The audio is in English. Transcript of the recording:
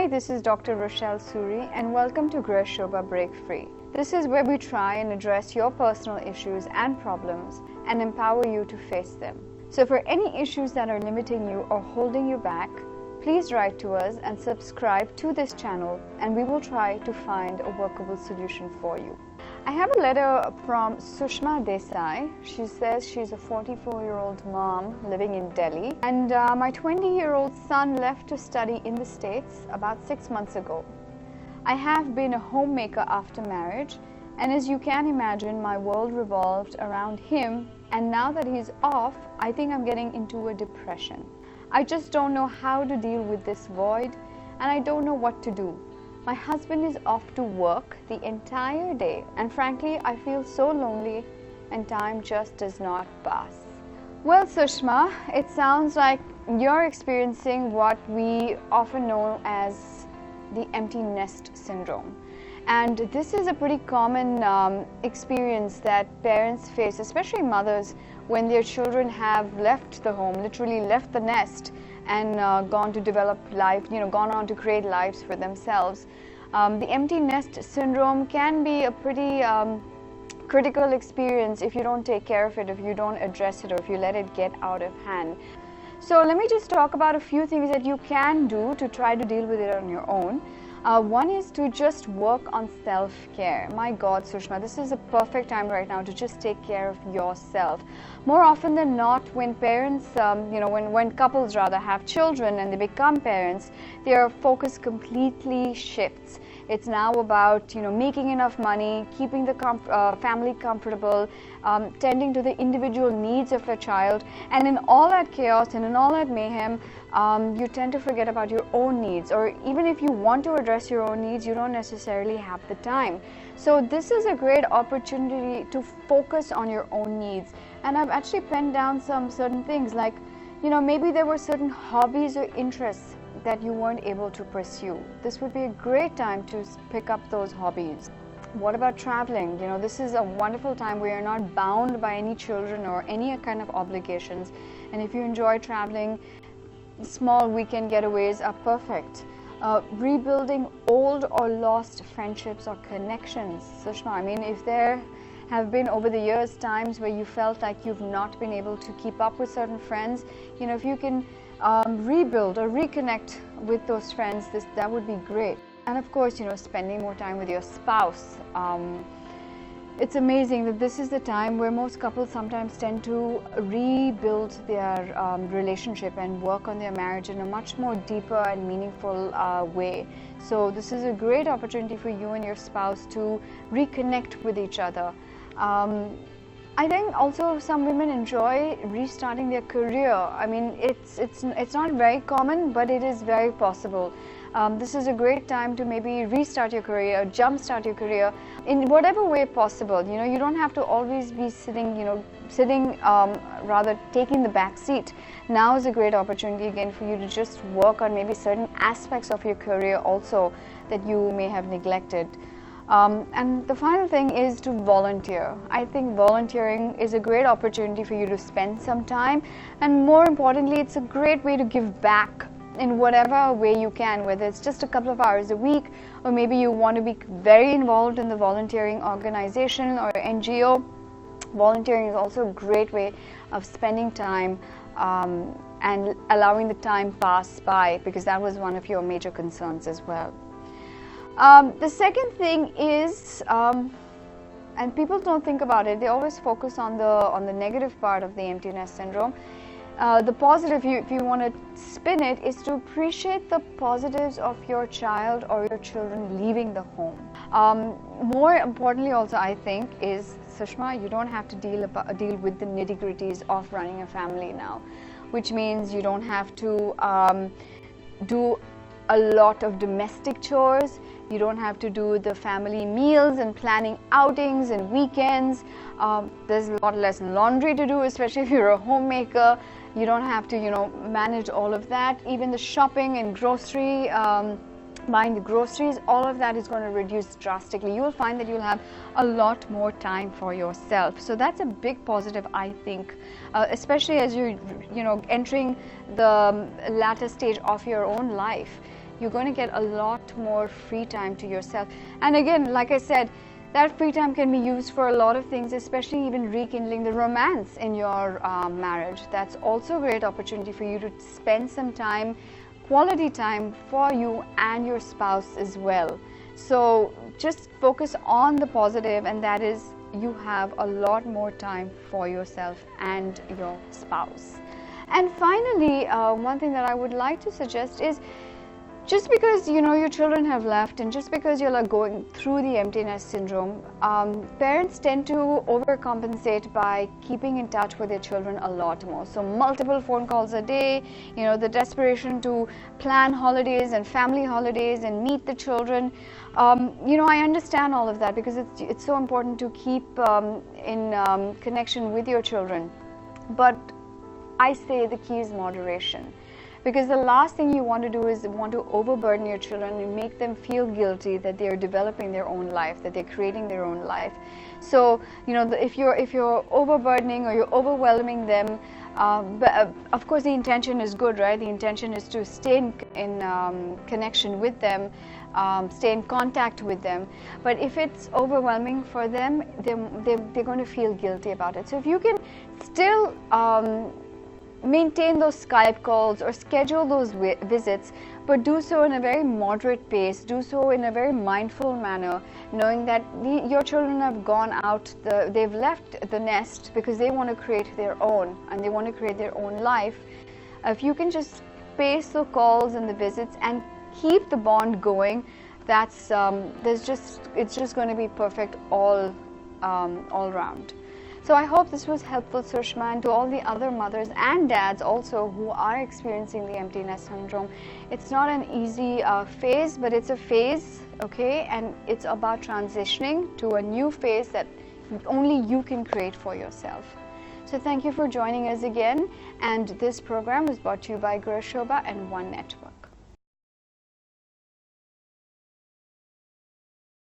this is Dr. Rochelle Suri and welcome to Greh Shobha Break Free. This is where we try and address your personal issues and problems and empower you to face them. So for any issues that are limiting you or holding you back, please write to us and subscribe to this channel and we will try to find a workable solution for you. I have a letter from Sushma Desai. She says she's a 44-year-old mom living in Delhi and my 20-year-old son left to study in the States about 6 months ago. I have been a homemaker after marriage and as you can imagine my world revolved around him, and now that he's off I think I'm getting into a depression. I just don't know how to deal with this void and I don't know what to do. My husband is off to work the entire day and frankly I feel so lonely and time just does not pass. Well Sushma, it sounds like you're experiencing what we often know as the empty nest syndrome. And this is a pretty common experience that parents face, especially mothers, when their children have left the home, literally left the nest and gone to develop life, gone on to create lives for themselves. The empty nest syndrome can be a pretty critical experience if you don't take care of it, if you don't address it, or if you let it get out of hand. So let me just talk about a few things that you can do to try to deal with it on your own. One is to just work on self-care. My God, Sushma, this is a perfect time right now to just take care of yourself. More often than not, when parents, when couples rather have children and they become parents, their focus completely shifts. It's now about making enough money, keeping the family comfortable, tending to the individual needs of a child, and in all that chaos and in all that mayhem, you tend to forget about your own needs, or even if you want to address your own needs, you don't necessarily have the time. So this is a great opportunity to focus on your own needs. And I've actually penned down some certain things like, maybe there were certain hobbies or interests that you weren't able to pursue. This would be a great time to pick up those hobbies. What about traveling? This is a wonderful time where you're not bound by any children or any kind of obligations. And if you enjoy traveling, small weekend getaways are perfect. Rebuilding old or lost friendships or connections. Sushma, I mean, if there have been over the years times where you felt like you've not been able to keep up with certain friends, if you can rebuild or reconnect with those friends, that would be great. And of course, spending more time with your spouse. It's amazing that this is the time where most couples sometimes tend to rebuild their relationship and work on their marriage in a much more deeper and meaningful way. So this is a great opportunity for you and your spouse to reconnect with each other. I think also some women enjoy restarting their career. I mean, it's not very common, but it is very possible. This is a great time to maybe restart your career, jumpstart your career in whatever way possible. You don't have to always be rather taking the back seat. Now is a great opportunity again for you to just work on maybe certain aspects of your career also that you may have neglected. And the final thing is to volunteer. I think volunteering is a great opportunity for you to spend some time, and more importantly, it's a great way to give back in whatever way you can, whether it's just a couple of hours a week, or maybe you want to be very involved in the volunteering organization or NGO. Volunteering is also a great way of spending time and allowing the time pass by, because that was one of your major concerns as well. The second thing is, and people don't think about it, they always focus on the negative part of the empty nest syndrome. The positive, if you want to spin it, is to appreciate the positives of your child or your children leaving the home. More importantly also, I think, is, Sushma, you don't have to deal with the nitty-gritties of running a family now, which means you don't have to do a lot of domestic chores. You don't have to do the family meals and planning outings and weekends. There's a lot less laundry to do, especially if you're a homemaker. You don't have to, manage all of that. Even the shopping and grocery, buying the groceries, all of that is going to reduce drastically. You will find that you'll have a lot more time for yourself. So that's a big positive, I think, especially as you're, entering the latter stage of your own life. you're going to get a lot more free time to yourself. And again, like I said, that free time can be used for a lot of things, especially even rekindling the romance in your marriage. That's also a great opportunity for you to spend some time, quality time for you and your spouse as well. So just focus on the positive, and that is you have a lot more time for yourself and your spouse. And finally, one thing that I would like to suggest is, just because your children have left, and just because you're like going through the empty nest syndrome, parents tend to overcompensate by keeping in touch with their children a lot more. So multiple phone calls a day, the desperation to plan holidays and family holidays and meet the children. I understand all of that, because it's so important to keep in connection with your children. But I say the key is moderation. Because the last thing you want to do is want to overburden your children and make them feel guilty that they're developing their own life, that they're creating their own life. So, if you're overburdening or you're overwhelming them, but of course the intention is good, right? The intention is to stay in connection with them, stay in contact with them. But if it's overwhelming for them, they're going to feel guilty about it. So if you can still maintain those Skype calls or schedule those visits, but do so in a very moderate pace, do so in a very mindful manner, knowing that your children have gone out, they've left the nest because they want to create their own, and they want to create their own life. If you can just pace the calls and the visits and keep the bond going, it's just going to be perfect all round. So I hope this was helpful, Sushma, and to all the other mothers and dads also who are experiencing the empty nest syndrome. It's not an easy phase, but it's a phase, okay? And it's about transitioning to a new phase that only you can create for yourself. So thank you for joining us again. And this program was brought to you by Gurshobha and One Network.